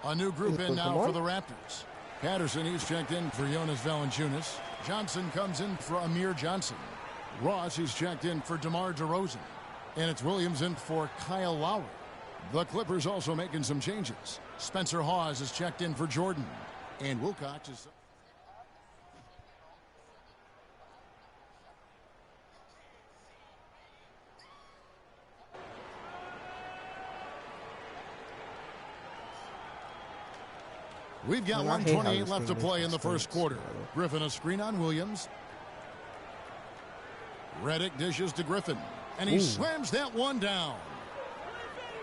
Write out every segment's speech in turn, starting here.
A new group in now for the Raptors. Patterson, he's checked in for Jonas Valanciunas. Johnson comes in for Amir Johnson. Ross, he's checked in for DeMar DeRozan. And it's Williams in for Kyle Lowry. The Clippers also making some changes. Spencer Hawes is checked in for Jordan. And Wilcox is... We've got 1:28 left to play in the first quarter. Griffin a screen on Williams. Redick dishes to Griffin. And he slams that one down.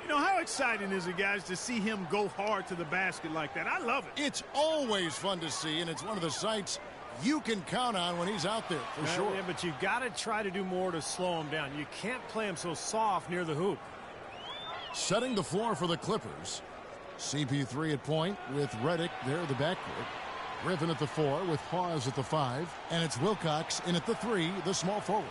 You know, how exciting is it, guys, to see him go hard to the basket like that? I love it. It's always fun to see, and it's one of the sights you can count on when he's out there, for sure. Yeah, but you got to try to do more to slow him down. You can't play him so soft near the hoop. Setting the floor for the Clippers. CP3 at point with Redick there at the backcourt. Griffin at the 4 with Hawes at the 5. And it's Wilcox in at the 3, the small forward.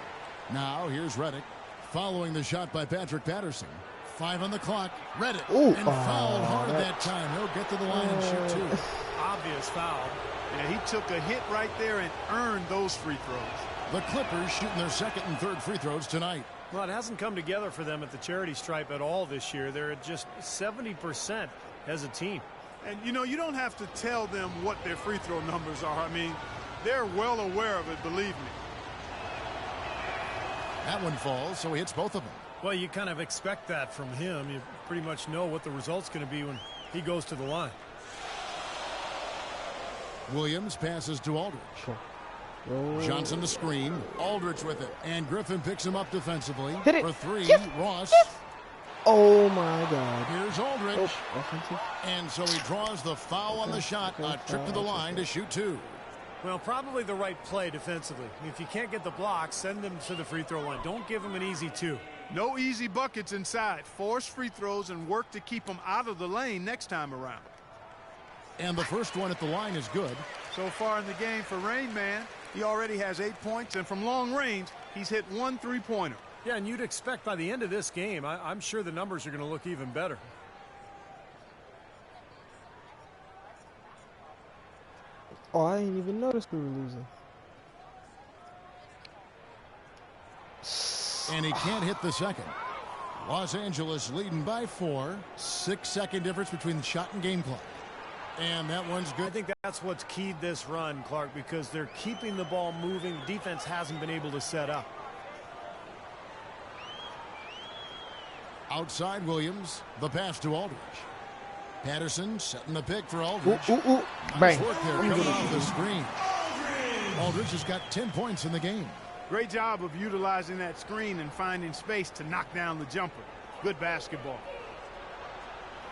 Now here's Redick following the shot by Patrick Patterson. 5 on the clock. Redick and fouled hard that time. He'll get to the line and shoot two. Obvious foul. Yeah, he took a hit right there and earned those free throws. The Clippers shooting their second and third free throws tonight. Well, it hasn't come together for them at the charity stripe at all this year. They're at just 70% as a team. And, you know, you don't have to tell them what their free throw numbers are. I mean, they're well aware of it, believe me. That one falls, so he hits both of them. Well, you kind of expect that from him. You pretty much know what the result's going to be when he goes to the line. Williams passes to Aldridge. Johnson the screen. Aldridge with it. And Griffin picks him up defensively. Hit it. For 3, Yes. Ross. Yes. Oh, my God. Here's Aldridge. Offensive. And so he draws the foul on the shot. A trip to the line to shoot 2. Well, probably the right play defensively. If you can't get the block, send them to the free throw line. Don't give them an easy 2. No easy buckets inside. Force free throws and work to keep them out of the lane next time around. And the first one at the line is good. So far in the game for Rain Man, he already has 8 points, and from long range, he's hit 1 3-pointer. Yeah, and you'd expect by the end of this game, I'm sure the numbers are going to look even better. Oh, I didn't even notice we were losing. And he can't hit the second. Los Angeles leading by 4. 6-second difference between the shot and game clock. And that one's good. I think that's what's keyed this run, Clark, because they're keeping the ball moving. The defense hasn't been able to set up. Outside Williams, the pass to Aldridge. Patterson setting the pick for Aldridge. Bang. Nice work there, coming off the screen. Aldridge has got 10 points in the game. Great job of utilizing that screen and finding space to knock down the jumper. Good basketball.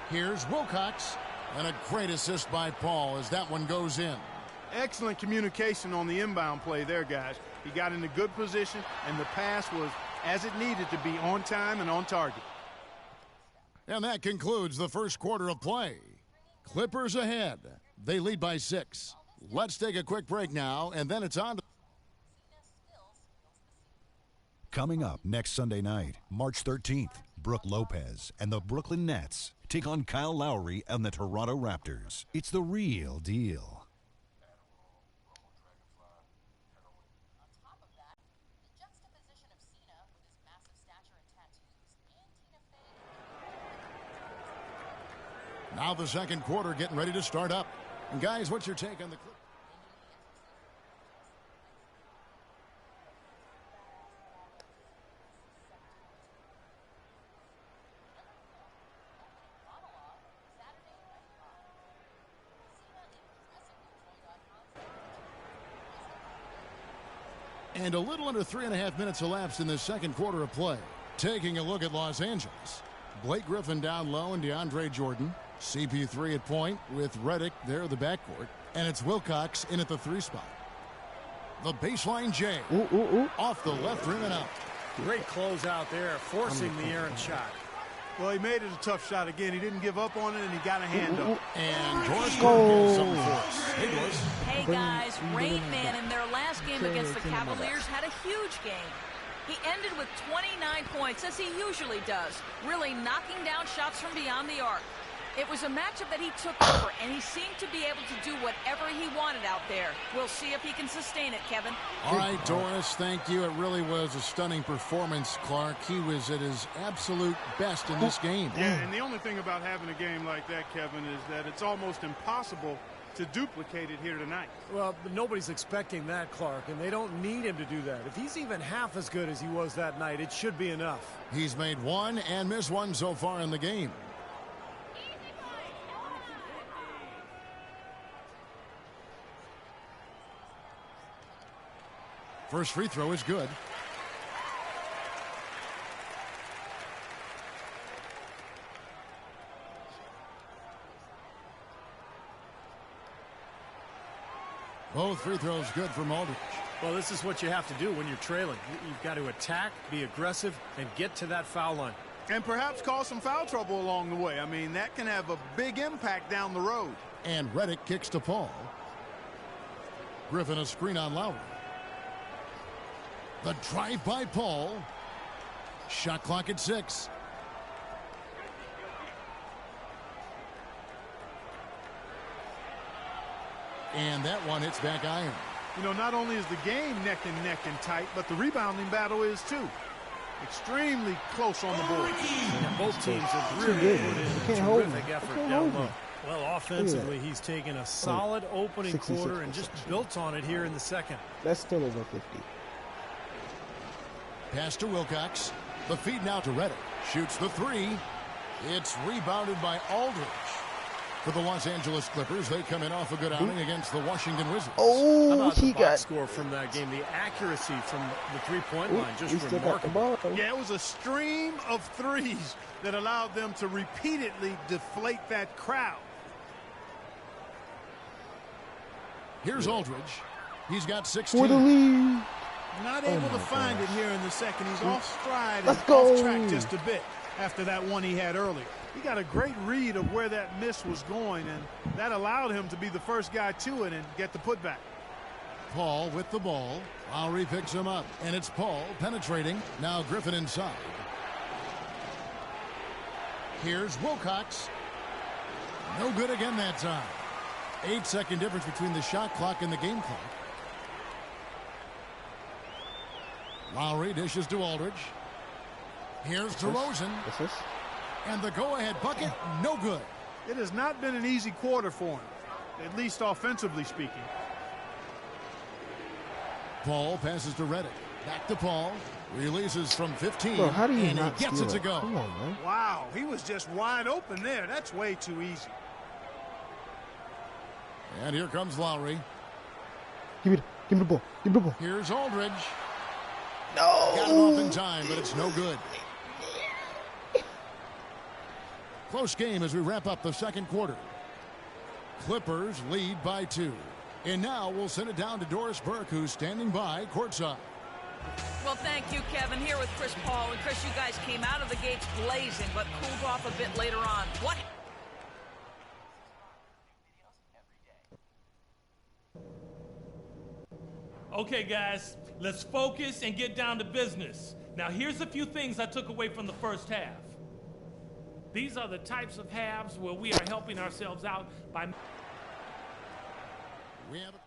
Here's Wilcox. And a great assist by Paul as that one goes in. Excellent communication on the inbound play there, guys. He got in a good position, and the pass was as it needed to be, on time and on target. And that concludes the first quarter of play. Clippers ahead. They lead by 6. Let's take a quick break now, and then it's on to... Coming up next Sunday night, March 13th, Brooke Lopez and the Brooklyn Nets take on Kyle Lowry and the Toronto Raptors. It's the real deal. Now the second quarter getting ready to start up. And guys, what's your take on the Clippers? And a little under 3.5 minutes elapsed in the second quarter of play. Taking a look at Los Angeles. Blake Griffin down low and DeAndre Jordan. CP3 at point with Redick there at the backcourt. And it's Wilcox in at the 3 spot. The baseline J. Off the left rim and out. Great close out there, forcing the errant shot. Well, he made it a tough shot again. He didn't give up on it, and he got a hand up. And Doris has something for us. Hey, Doris. Hey, guys. Rain Man in their last game against the Cavaliers had a huge game. He ended with 29 points, as he usually does, really knocking down shots from beyond the arc. It was a matchup that he took over, and he seemed to be able to do whatever he wanted out there. We'll see if he can sustain it, Kevin. All right, Doris, thank you. It really was a stunning performance, Clark. He was at his absolute best in this game. Yeah, and the only thing about having a game like that, Kevin, is that it's almost impossible to duplicate it here tonight. Well, but nobody's expecting that, Clark, and they don't need him to do that. If he's even half as good as he was that night, it should be enough. He's made one and missed one so far in the game. First free throw is good. Both free throws good from Aldridge. Well, this is what you have to do when you're trailing. You've got to attack, be aggressive, and get to that foul line. And perhaps cause some foul trouble along the way. I mean, that can have a big impact down the road. And Redick kicks to Paul. Griffin a screen on Lowry. The drive by Paul. Shot clock at 6. And that one hits back iron. You know, not only is the game neck and tight, but the rebounding battle is too. Extremely close on the board. And both teams have really put in a terrific effort down low. Well, offensively, he's taken a solid opening quarter and just built on it here in the second. That's still over 50. Pass to Wilcox. The feed now to Redick. Shoots the 3. It's rebounded by Aldridge. For the Los Angeles Clippers, they come in off a good outing against the Washington Wizards. How Oh, about the he box got. score from that game? The accuracy from the three-point line, just He still got the remarkable. ball. Yeah, it was a stream of threes that allowed them to repeatedly deflate that crowd. Here's Aldridge. He's got For the 16. lead. Not able to find it here in the second. He's off stride Let's and go. off track just a bit after that one he had earlier. He got a great read of where that miss was going, and that allowed him to be the first guy to it and get the putback. Paul with the ball. Lowry picks him up. And it's Paul penetrating. Now Griffin inside. Here's Wilcox. No good again that time. 8-second difference between the shot clock and the game clock. Lowry dishes to Aldridge. Here's DeRozan. Assist. And the go-ahead bucket, no good. It has not been an easy quarter for him, at least offensively speaking. Paul passes to Redick. Back to Paul. Releases from 15. Bro, how do you and not he gets steal it to it? go. Come on, man. Wow, he was just wide open there. That's way too easy. And here comes Lowry. Give me the ball. Give me the ball. Here's Aldridge. No. Got it off in time, but it's no good. Close game as we wrap up the second quarter. Clippers lead by 2. And now we'll send it down to Doris Burke, who's standing by courtside. Well, thank you, Kevin. Here with Chris Paul. And Chris, you guys came out of the gates blazing, but cooled off a bit later on. What? Okay, guys, let's focus and get down to business. Now, here's a few things I took away from the first half. These are the types of halves where we are helping ourselves out by... We have it.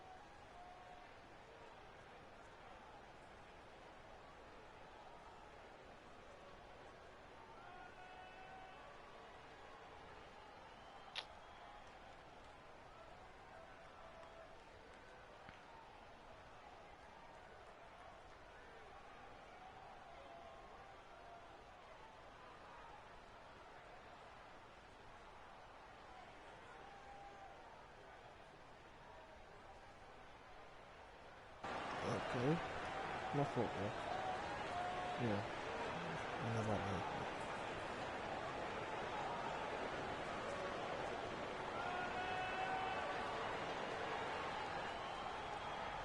Okay. My fault, bro. Yeah. I know about that.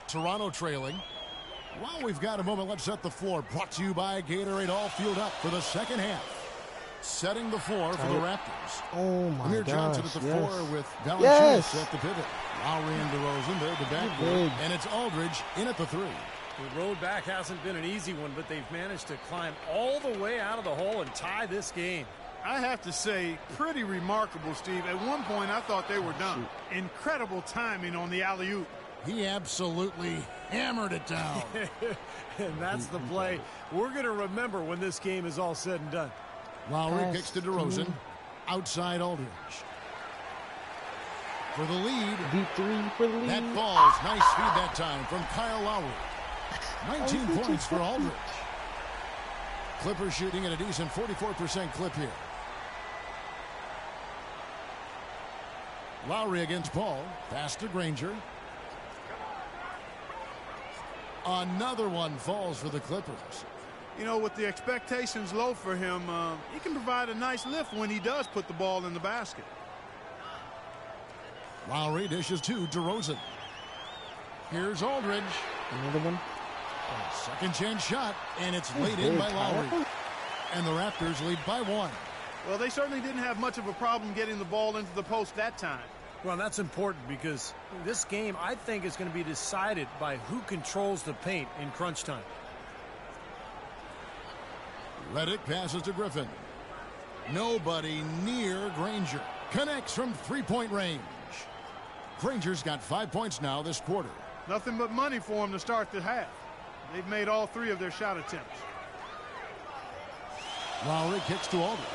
Toronto trailing. While we've got a moment, let's set the floor. Brought to you by Gatorade, all fueled up for the second half. Setting the floor for the Raptors. Oh my Amir gosh. Johnson at the Yes. floor with Valanciunas Yes. at the pivot. Lowry and DeRozan, they're the backcourt. And it's Aldridge in at the 3. The road back hasn't been an easy one, but they've managed to climb all the way out of the hole and tie this game. I have to say, pretty remarkable, Steve. At one point, I thought they were done. Incredible timing on the alley-oop. He absolutely hammered it down. And that's the play we're going to remember when this game is all said and done. Lowry kicks to DeRozan. Outside Aldridge. For the lead. Deep three for the lead. That falls. Nice feed that time from Kyle Lowry. 19 points for Aldridge. Clippers shooting at a decent 44% clip here. Lowry against Paul. Pass to Granger. Another one falls for the Clippers. You know, with the expectations low for him, he can provide a nice lift when he does put the ball in the basket. Lowry dishes to DeRozan. Here's Aldridge. Another one. Second chance shot, and it's laid in by Lowry. And the Raptors lead by 1. Well, they certainly didn't have much of a problem getting the ball into the post that time. Well, that's important because this game, I think, is going to be decided by who controls the paint in crunch time. Redick passes to Griffin. Nobody near Granger. Connects from three-point range. Granger's got 5 points now this quarter. Nothing but money for him to start the half. They've made all 3 of their shot attempts. Lowry kicks to Aldridge.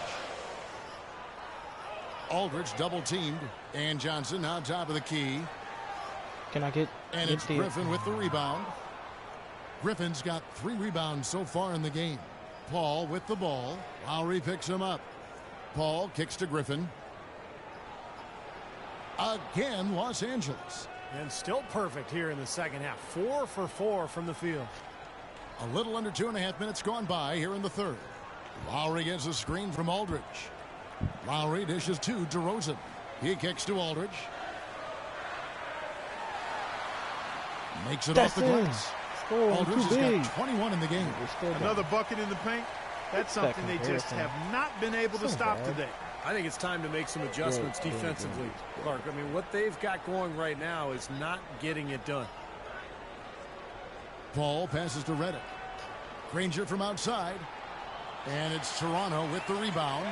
Aldridge double teamed, and Johnson on top of the key. Can I get? And it's Griffin with the rebound. Griffin's got 3 rebounds so far in the game. Paul with the ball. Lowry picks him up. Paul kicks to Griffin. Again, Los Angeles. And still perfect here in the second half. 4 for 4 from the field. A little under 2.5 minutes gone by here in the third. Lowry gets a screen from Aldridge. Lowry dishes to DeRozan. He kicks to Aldridge. Makes it off the glass. Aldridge has got 21 in the game. Another bucket in the paint. That's something they just have not been able to stop today. I think it's time to make some adjustments defensively, Clark. I mean, what they've got going right now is not getting it done. Paul passes to Redick. Granger from outside. And it's Toronto with the rebound.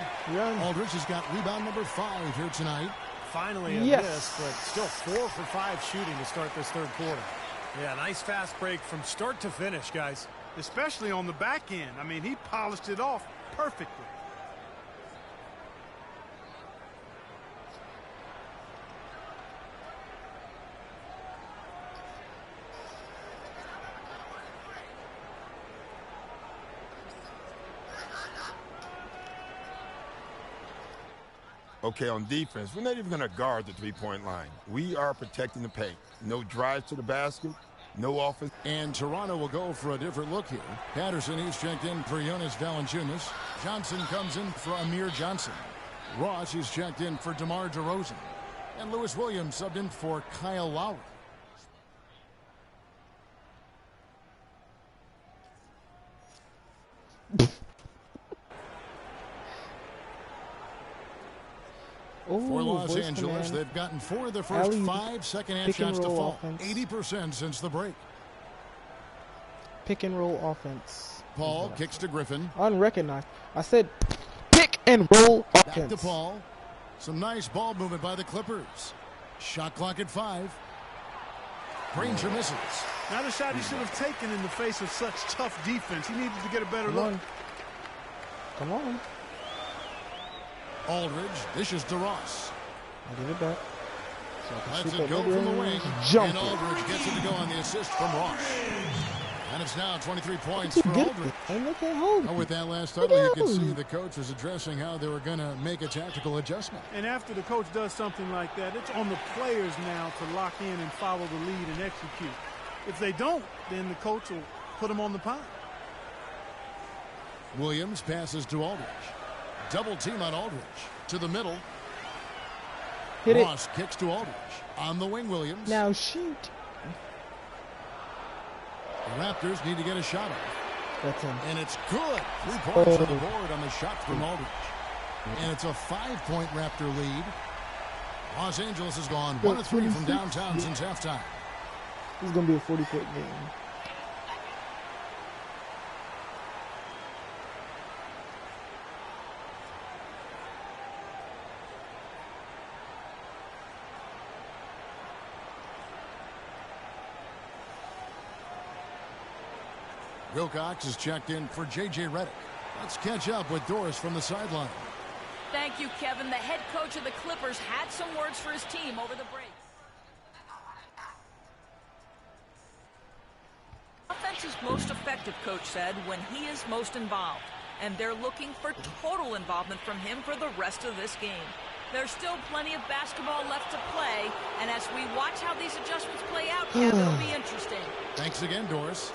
Aldridge has got rebound number 5 here tonight. Finally a miss, but still 4 for 5 shooting to start this third quarter. Yeah, nice fast break from start to finish, guys. Especially on the back end. I mean, he polished it off perfectly. Okay, on defense, we're not even going to guard the three-point line. We are protecting the paint. No drives to the basket, no offense. And Toronto will go for a different look here. Patterson, he's checked in for Jonas Valanciunas. Johnson comes in for Amir Johnson. Ross, he's checked in for DeMar DeRozan. And Lewis Williams subbed in for Kyle Lowry. For Los Angeles, they've gotten 4 of the first 5 second-half shots to fall. 80% since the break. Pick and roll offense. Paul kicks to Griffin. Unrecognized. I said pick and roll offense. Back to Paul. Some nice ball movement by the Clippers. Shot clock at 5. Granger misses. Not a shot he should have taken in the face of such tough defense. He needed to get a better look. Come on. Aldridge dishes to Ross. I'll give it back. Lets it go from the wing. And Aldridge gets it to go on the assist from Ross. And it's now 23 points for Aldridge. Oh, with that last title, you could see the coach was addressing how they were going to make a tactical adjustment. And after the coach does something like that, it's on the players now to lock in and follow the lead and execute. If they don't, then the coach will put them on the pile. Williams passes to Aldridge. Double team on Aldridge. To the middle. Ross kicks to Aldridge. On the wing, Williams. Now shoot. The Raptors need to get a shot off. That's him. And it's good. 3 points on the board on the shot from Aldridge. And it's a 5-point Raptor lead. Los Angeles has gone 1 of 3 from downtown since halftime. This is going to be a 40-point game. Wilcox is checked in for J.J. Redick. Let's catch up with Doris from the sideline. Thank you, Kevin. The head coach of the Clippers had some words for his team over the break. Offense is most effective, coach said, when he is most involved. And they're looking for total involvement from him for the rest of this game. There's still plenty of basketball left to play, and as we watch how these adjustments play out, Kevin, it'll be interesting. Thanks again, Doris.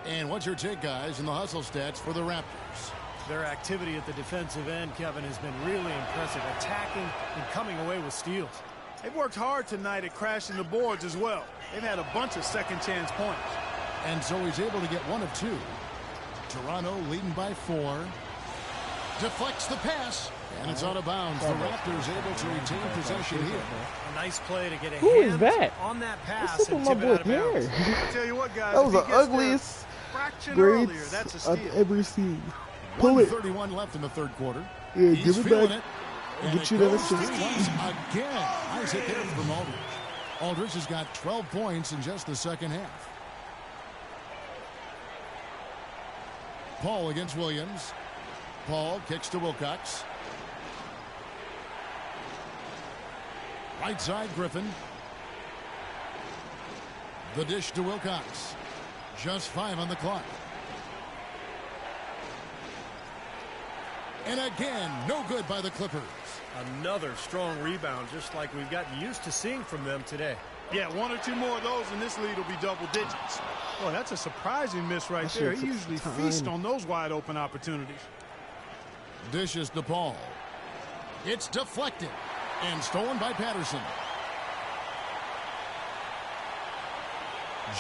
And what's your take, guys, in the hustle stats for the Raptors? Their activity at the defensive end, Kevin, has been really impressive, attacking and coming away with steals. They've worked hard tonight at crashing the boards as well. They've had a bunch of second-chance points. And so he's able to get one of two. Toronto leading by 4. Deflects the pass, and it's out of bounds. The Raptors able to retain possession here. A nice play to get a Who hand is that? on that pass What's up and with my tip it boy out of bounds. here? I tell you what, guys, That was if the he gets ugliest there fraction earlier, that's a I've steal. ever seen. Pull it. 1:31 left in the third quarter. Yeah, He's give it feeling back. it. And Get it you that goes to assist. West again. Nice hit there from Aldridge. Aldridge has got 12 points in just the second half. Paul against Williams. Paul kicks to Wilcox. Right side, Griffin. The dish to Wilcox. Just 5 on the clock. And again, no good by the Clippers. Another strong rebound, just like we've gotten used to seeing from them today. Yeah, 1 or 2 more of those, and this lead will be double digits. Boy, that's a surprising miss right there. He usually feasts on those wide-open opportunities. Dishes to Paul. It's deflected and stolen by Patterson.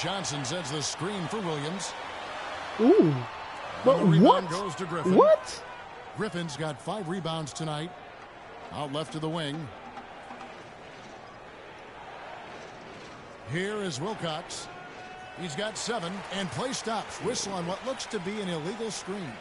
Johnson sends the screen for Williams. Ooh. But The rebound what? goes to Griffin. What? Griffin's got 5 rebounds tonight. Out left to the wing. Here is Wilcox. He's got 7, and play stops. Whistle on what looks to be an illegal screen.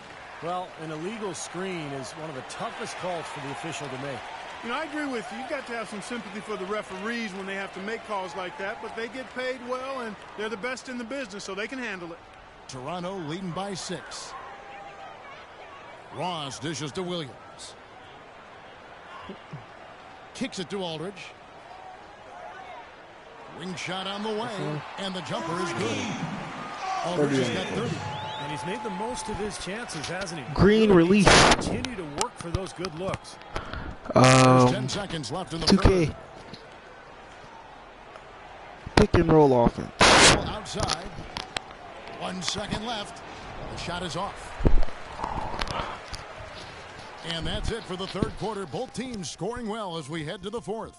Well, an illegal screen is one of the toughest calls for the official to make. You know, I agree with you. You've got to have some sympathy for the referees when they have to make calls like that, but they get paid well, and they're the best in the business, so they can handle it. Toronto leading by 6. Ross dishes to Williams. Kicks it to Aldridge. Wing shot on the way, and the jumper is good. Aldridge has got 30. And he's made the most of his chances, hasn't he? Green Really release. needs to continue to work for those good looks. There's 10 seconds left in the 2K. third. Pick and roll offense. Outside. 1 second left. The shot is off. And that's it for the third quarter. Both teams scoring well as we head to the fourth.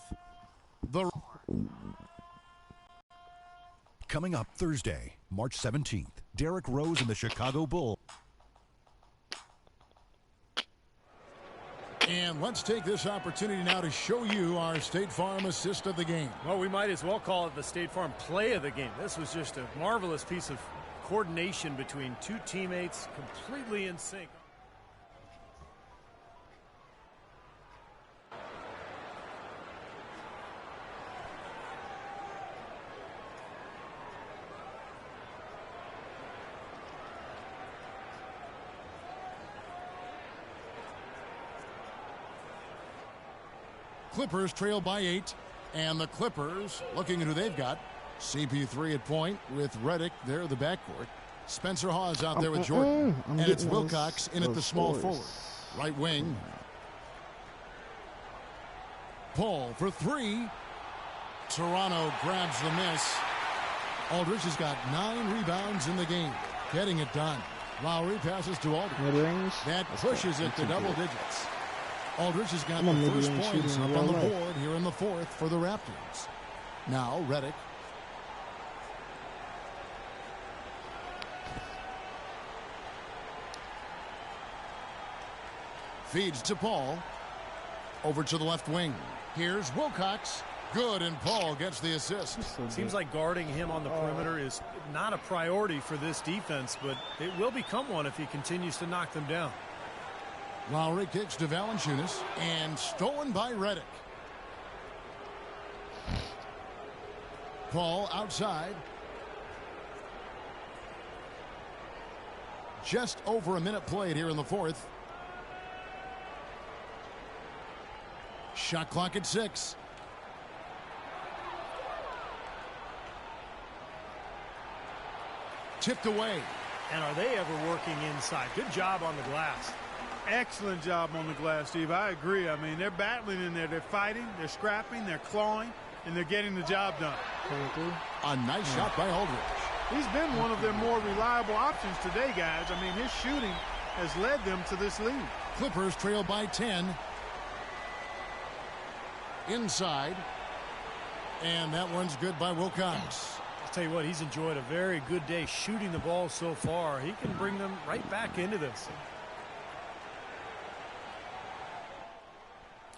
Coming up Thursday, March 17th, Derrick Rose and the Chicago Bulls. And let's take this opportunity now to show you our State Farm assist of the game. Well, we might as well call it the State Farm play of the game. This was just a marvelous piece of coordination between 2 teammates, completely in sync. Clippers trail by 8, and the Clippers looking at who they've got. CP3 at point with Redick there in the backcourt. Spencer Hawes out there with Jordan. And it's Wilcox in at the small forward. Right wing. Paul for 3. Toronto grabs the miss. Aldridge has got 9 rebounds in the game. Getting it done. Lowry passes to Aldridge. That pushes it to double digits. Aldridge has got the first points up on the board here in the fourth for the Raptors. Now Redick. Feeds to Paul. Over to the left wing. Here's Wilcox. Good, and Paul gets the assist. Seems like guarding him on the perimeter is not a priority for this defense, but it will become one if he continues to knock them down. Lowry kicks to Valanciunas and stolen by Redick. Paul outside. Just over a minute played here in the fourth. Shot clock at 6. Tipped away. And are they ever working inside? Good job on the glass. Excellent job on the glass, Steve. I agree. I mean, they're battling in there. They're fighting, they're scrapping, they're clawing, and they're getting the job done. A nice shot by Aldridge. He's been one of their more reliable options today, guys. I mean, his shooting has led them to this lead. Clippers trail by 10. Inside. And that one's good by Wilcox. I'll tell you what, he's enjoyed a very good day shooting the ball so far. He can bring them right back into this.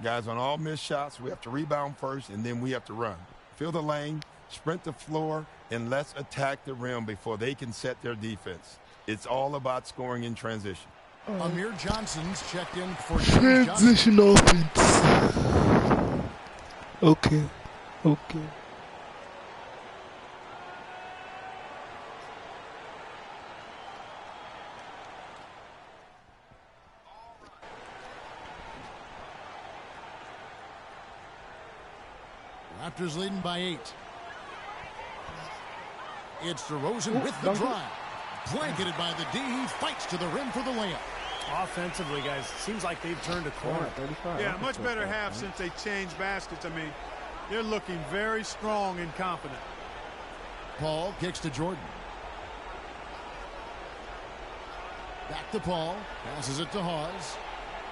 Guys, on all missed shots, we have to rebound first, and then we have to run. Fill the lane, sprint the floor, and let's attack the rim before they can set their defense. It's all about scoring in transition. Amir Johnson's checked in for transition offense. Okay. Raptors leading by 8. It's DeRozan with the drive. Blanketed by the D. He fights to the rim for the layup. Offensively, guys, seems like they've turned a corner. Yeah, much better half since they changed baskets. I mean, they're looking very strong and confident. Paul kicks to Jordan. Back to Paul. Passes it to Hawes.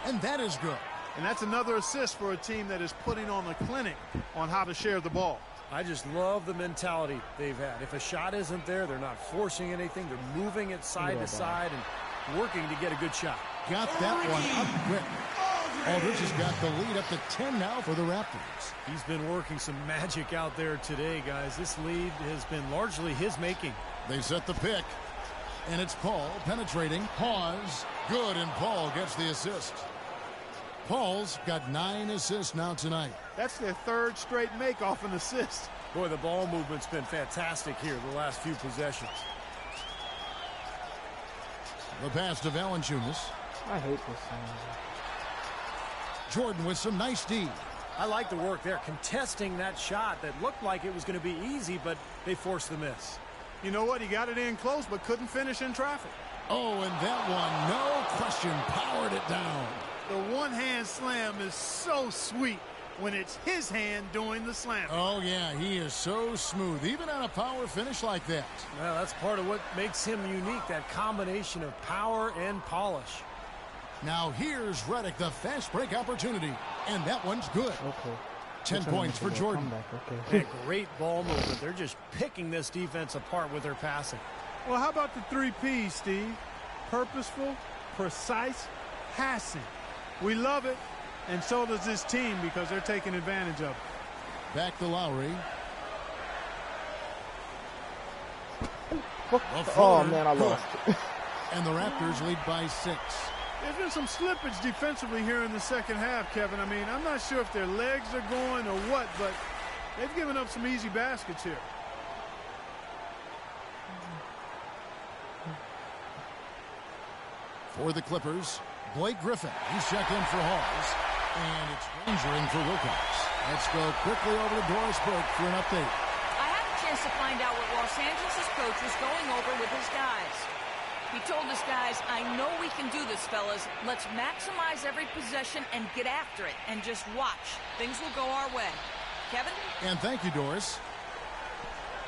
And that is good. And that's another assist for a team that is putting on a clinic on how to share the ball. I just love the mentality they've had. If a shot isn't there, they're not forcing anything. They're moving it side to side and working to get a good shot. Got that one up quick. Aldridge has got the lead up to 10 now for the Raptors. He's been working some magic out there today, guys. This lead has been largely his making. They set the pick. And it's Paul penetrating. Hawes. Good, and Paul gets the assist. Paul's got 9 assists now tonight. That's their third straight make off an assist. Boy, the ball movement's been fantastic here the last few possessions. The pass to Valanciunas. I hate this song. Jordan with some nice D. I like the work there, contesting that shot that looked like it was going to be easy, but they forced the miss. You know what? He got it in close, but couldn't finish in traffic. Oh, and that one, no question, powered it down. The one-hand slam is so sweet when it's his hand doing the slam. Oh, yeah, he is so smooth, even on a power finish like that. Well, that's part of what makes him unique, that combination of power and polish. Now here's Redick, the fast break opportunity, and that one's good. Okay. 10 points for Jordan. Okay. Great ball movement. They're just picking this defense apart with their passing. Well, how about the 3 P's, Steve? Purposeful, precise, passing. We love it, and so does this team because they're taking advantage of it. Back to Lowry. Oh, man, I lost. And the Raptors lead by 6. There's been some slippage defensively here in the second half, Kevin. I mean, I'm not sure if their legs are going or what, but they've given up some easy baskets here. For the Clippers, Blake Griffin. He's checked in for Hawes. And it's Ranger in for Wilcox. Let's go quickly over to Doris Burke for an update. I had a chance to find out what Los Angeles' coach was going over with his guys. He told his guys, I know we can do this, fellas. Let's maximize every possession and get after it. And just watch. Things will go our way. Kevin? And thank you, Doris.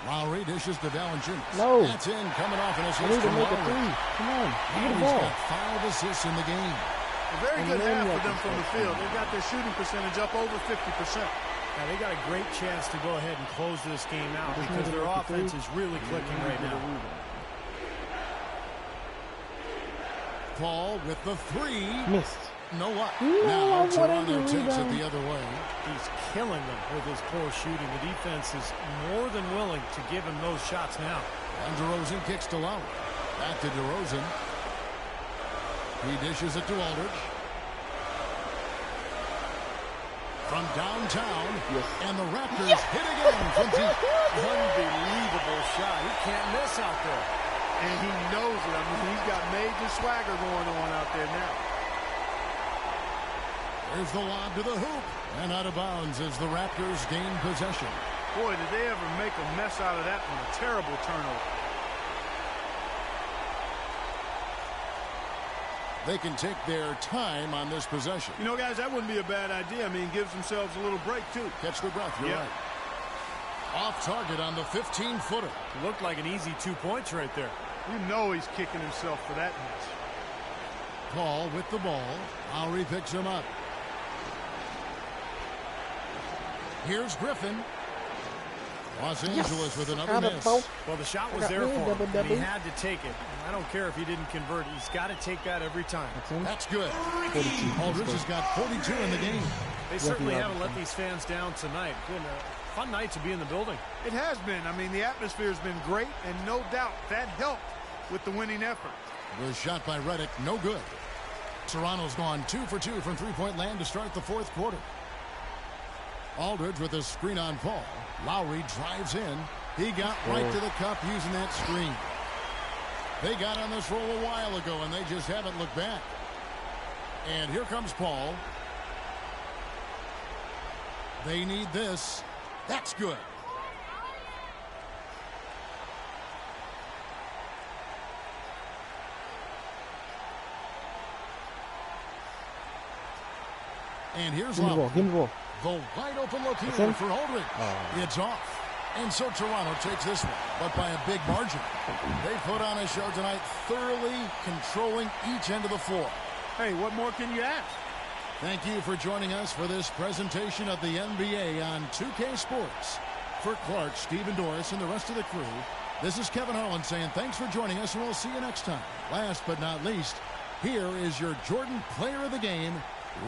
Lowry dishes to Valanciunas. No. That's in, coming off an assist I need to from make a Lowry. 3. Come on. Give me the Lowry's ball. got 5 assists in the game. A very good half for them from the field. They've got their shooting percentage up over 50%. Now, they got a great chance to go ahead and close this game out because their offense is really clicking right now. Paul with the 3. Missed. No what? No, Now Toronto whatever, takes it rebound. the other way. He's killing them with his poor shooting. The defense is more than willing to give him those shots now. And DeRozan kicks to Lowry. Back to DeRozan. He dishes it to Aldridge. from downtown. Yes. And the Raptors hit again from deep. Unbelievable shot. He can't miss out there. And he knows it. I mean, he's got major swagger going on out there now. There's the lob to the hoop. And out of bounds as the Raptors gain possession. Boy, did they ever make a mess out of that one. A terrible turnover. They can take their time on this possession. You know, guys, that wouldn't be a bad idea. I mean, gives themselves a little break, too. Catch their breath. You're right. Off target on the 15-footer. Looked like an easy 2 points right there. You know he's kicking himself for that miss. Paul with the ball. Lowry picks him up. Here's Griffin. Los Angeles with another miss. Well, the shot was there for him, and he had to take it. And I don't care if he didn't convert. He's got to take that every time. That's good. Aldridge has got 42 in the game. They certainly haven't let these fans down tonight. It's been a fun night to be in the building. It has been. I mean, the atmosphere has been great, and no doubt that helped with the winning effort. Was shot by Redick, no good. Toronto's gone 2 for 2 from three-point land to start the fourth quarter. Aldridge with a screen on Paul. Lowry drives in. He got right to the cup using that screen. They got on this roll a while ago, and they just haven't looked back. And here comes Paul. They need this. That's good. And here's Lowry. Give me the ball. The wide open look here for Aldridge. It's off. And so Toronto takes this one, but by a big margin. They put on a show tonight, thoroughly controlling each end of the floor. Hey, what more can you ask? Thank you for joining us for this presentation of the NBA on 2K Sports. For Clark, Stephen Doris, and the rest of the crew, this is Kevin Harlan saying thanks for joining us, and we'll see you next time. Last but not least, here is your Jordan Player of the Game,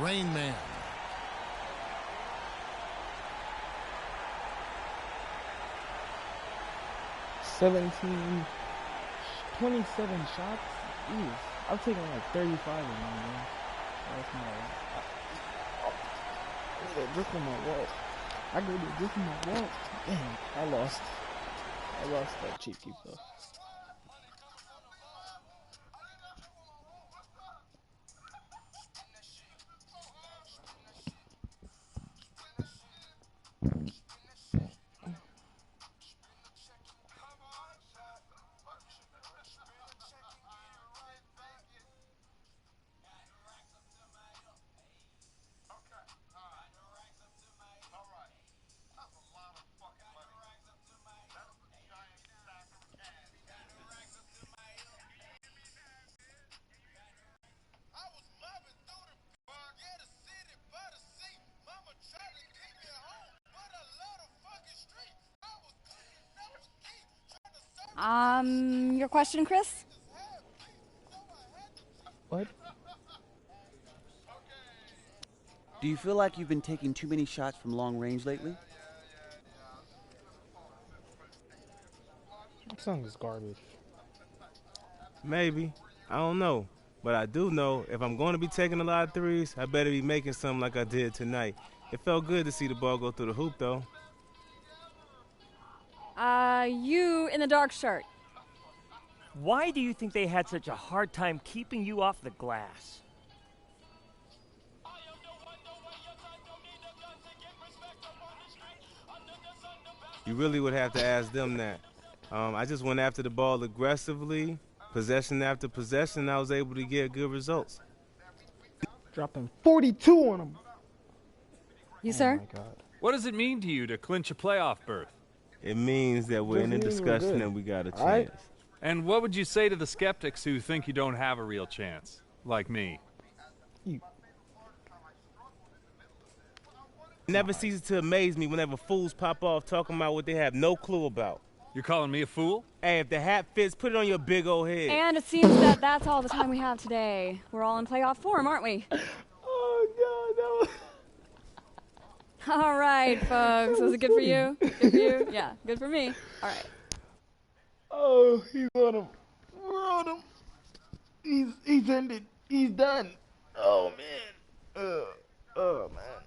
Rain Man. 27 shots. Jeez. I'm taking like 35 of them, man. That's my. I drip on my wall. I go to drip on my wall. Damn, I lost that cheap keep though. Your question, Chris? What? Do you feel like you've been taking too many shots from long range lately? That song is garbage. Maybe. I don't know. But I do know if I'm going to be taking a lot of threes, I better be making some like I did tonight. It felt good to see the ball go through the hoop, though. You in the dark shirt. Why do you think they had such a hard time keeping you off the glass? You really would have to ask them that. I just went after the ball aggressively, possession after possession, and I was able to get good results. Dropping 42 on them. You, sir? Oh my God. What does it mean to you to clinch a playoff berth? It means that we're in a discussion and we got a chance. Right. And what would you say to the skeptics who think you don't have a real chance, like me? Never ceases to amaze me whenever fools pop off talking about what they have no clue about. You're calling me a fool? Hey, if the hat fits, put it on your big old head. And it seems that that's all the time we have today. We're all in playoff form, aren't we? Oh, God, that was... All right, folks. Was it good for you? Good for you? Yeah, good for me. All right. Oh, he's on him. We're on him. He's ended. He's done. Oh, man. Oh, man.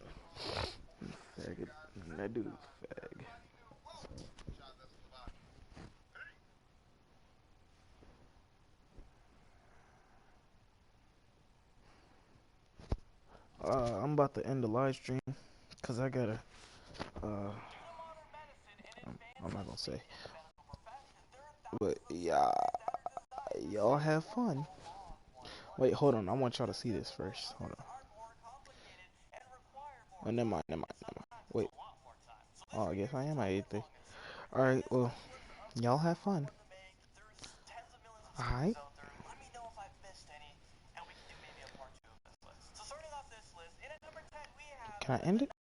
dude, fag. I'm about to end the live stream because I gotta. I'm not gonna say. But yeah, y'all have fun. Wait, hold on. I want y'all to see this first. Hold on. Oh, never mind. Wait. Oh, I guess I am at 8:30. Alright, well, y'all have fun. Alright. Can I end it?